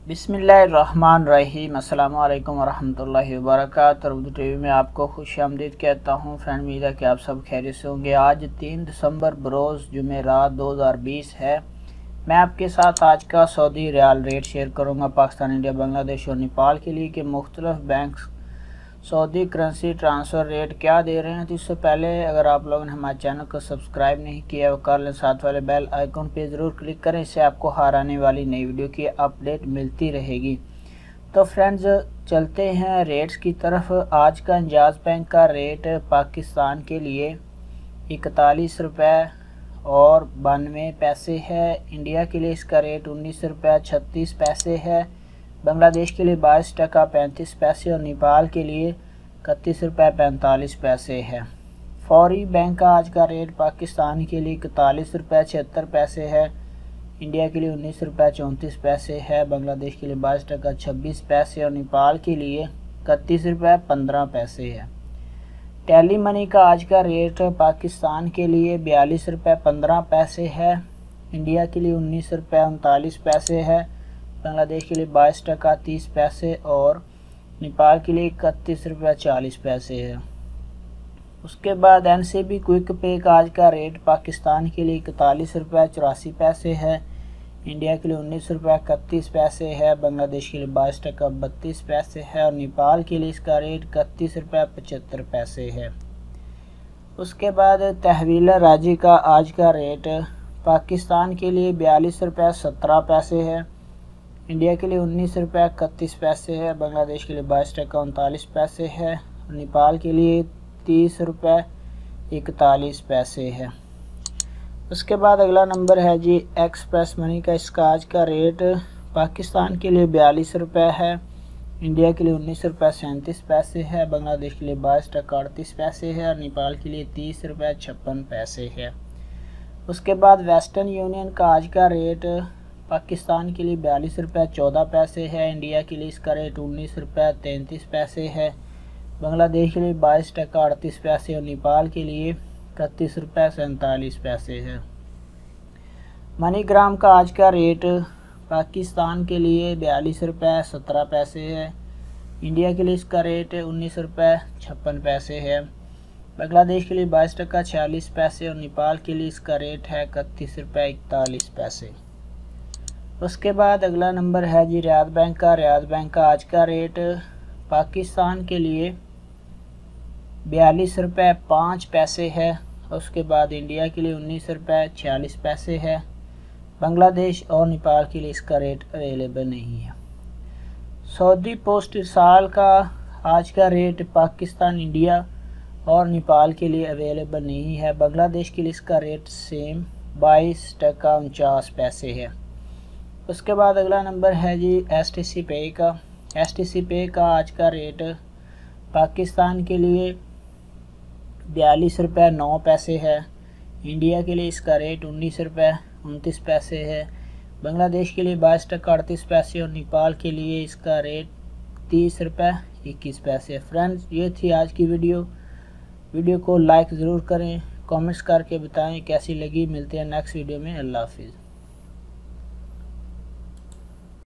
बिस्मिल्लाहिर्रहमानिर्रहीम। अस्सलामु अलैकुम वरहमतुल्लाहि वबरकातुहू। उर्दू टीवी में आपको खुशामदीद कहता हूँ। फ्रेंड, उम्मीद है कि आप सब खैरियत से होंगे। आज 3 दिसंबर बरोज़ जुमेरात 2020 है। मैं आपके साथ आज का सऊदी रियाल रेट शेयर करूँगा पाकिस्तान, इंडिया, बांग्लादेश और नेपाल के लिए कि मुख्तलिफ bank Saudi currency transfer rate क्या दे रहे हैं। तो इससे पहले अगर आप लोगों ने हमारे चैनल को सब्सक्राइब नहीं किया वो कर लें, साथ वाले बेल आइकन पे ज़रूर क्लिक करें, इससे आपको हर आने वाली नई वीडियो की अपडेट मिलती रहेगी। तो फ्रेंड्स, चलते हैं रेट्स की तरफ। आज का इंजाज़ बैंक का रेट पाकिस्तान के लिए 41 रुपये और 92 पैसे है। इंडिया के लिए इसका रेट 19 रुपये 36 पैसे है। बांग्लादेश के लिए 22 टका 35 पैसे और नेपाल के लिए 31 रुपये 45 पैसे है। फौरी बैंक का आज का रेट पाकिस्तान के लिए 41 रुपये 76 पैसे है। इंडिया के लिए 19 रुपये 34 पैसे है। बांग्लादेश के लिए 22 टका 26 पैसे और नेपाल के लिए 31 रुपये 15 पैसे है। टेली मनी का आज का रेट पाकिस्तान के लिए 42 रुपये 15 पैसे है। इंडिया के लिए 19 रुपये 39 पैसे है। बांग्लादेश के लिए 22 टका 30 पैसे और नेपाल के लिए 31 रुपये 40 पैसे है। उसके बाद NCB क्विक पे का आज का रेट पाकिस्तान के लिए 41 रुपये 84 पैसे है। इंडिया के लिए 19 रुपये 31 पैसे है। बांग्लादेश के लिए 22 टका 32 पैसे है और नेपाल के लिए इसका रेट 31 रुपये 75 पैसे है। उसके बाद तहवील राजी का आज का रेट पाकिस्तान के लिए 42 रुपये 17 पैसे है। इंडिया के लिए 19 रुपये 31 पैसे है। बांग्लादेश के लिए 22 टका 39 पैसे है और नेपाल के लिए 30 रुपये 41 पैसे है। उसके बाद अगला नंबर है जी एक्सप्रेस मनी का। इसका आज का रेट पाकिस्तान के लिए 42 रुपये है। इंडिया के लिए 19 रुपये 37 पैसे है। बांग्लादेश के लिए 22 टका 38 पैसे है और नेपाल के लिए 30 रुपये 56 पैसे है। उसके बाद वेस्टर्न यूनियन का आज का रेट पाकिस्तान के लिए 42 रुपये 14 पैसे है। इंडिया के लिए इसका रेट 19 रुपये 33 पैसे है। बांग्लादेश के लिए 22 टका 38 पैसे और नेपाल के लिए 31 रुपये 47 पैसे है। मनीग्राम का आज का रेट पाकिस्तान के लिए 42 रुपये 17 पैसे है। इंडिया के लिए इसका रेट 19 रुपये 56 पैसे है। बांग्लादेश के लिए 22 टका 46 पैसे और नेपाल के लिए इसका रेट है 31 रुपये 41 पैसे। उसके बाद अगला नंबर है जी रियाद बैंक का। रियाद बैंक का आज का रेट पाकिस्तान के लिए 42 रुपये 5 पैसे है। उसके बाद इंडिया के लिए 19 रुपये 46 पैसे है। बांग्लादेश और नेपाल के लिए इसका रेट अवेलेबल नहीं है। सऊदी पोस्ट साल का आज का रेट पाकिस्तान, इंडिया और नेपाल के लिए अवेलेबल नहीं है। बांग्लादेश के लिए इसका रेट सेम 22 टका 49 पैसे है। उसके बाद अगला नंबर है जी STC पे का। STC पे का आज का रेट पाकिस्तान के लिए 42 रुपये 9 पैसे है। इंडिया के लिए इसका रेट 19 रुपये 29 पैसे है। बांग्लादेश के लिए 22 टका 38 पैसे और नेपाल के लिए इसका रेट 30 रुपये 21 पैसे। फ्रेंड्स, ये थी आज की वीडियो को लाइक ज़रूर करें, कमेंट्स करके बताएं कैसी लगी। मिलते हैं नेक्स्ट वीडियो में। अल्लाह हाफिज़।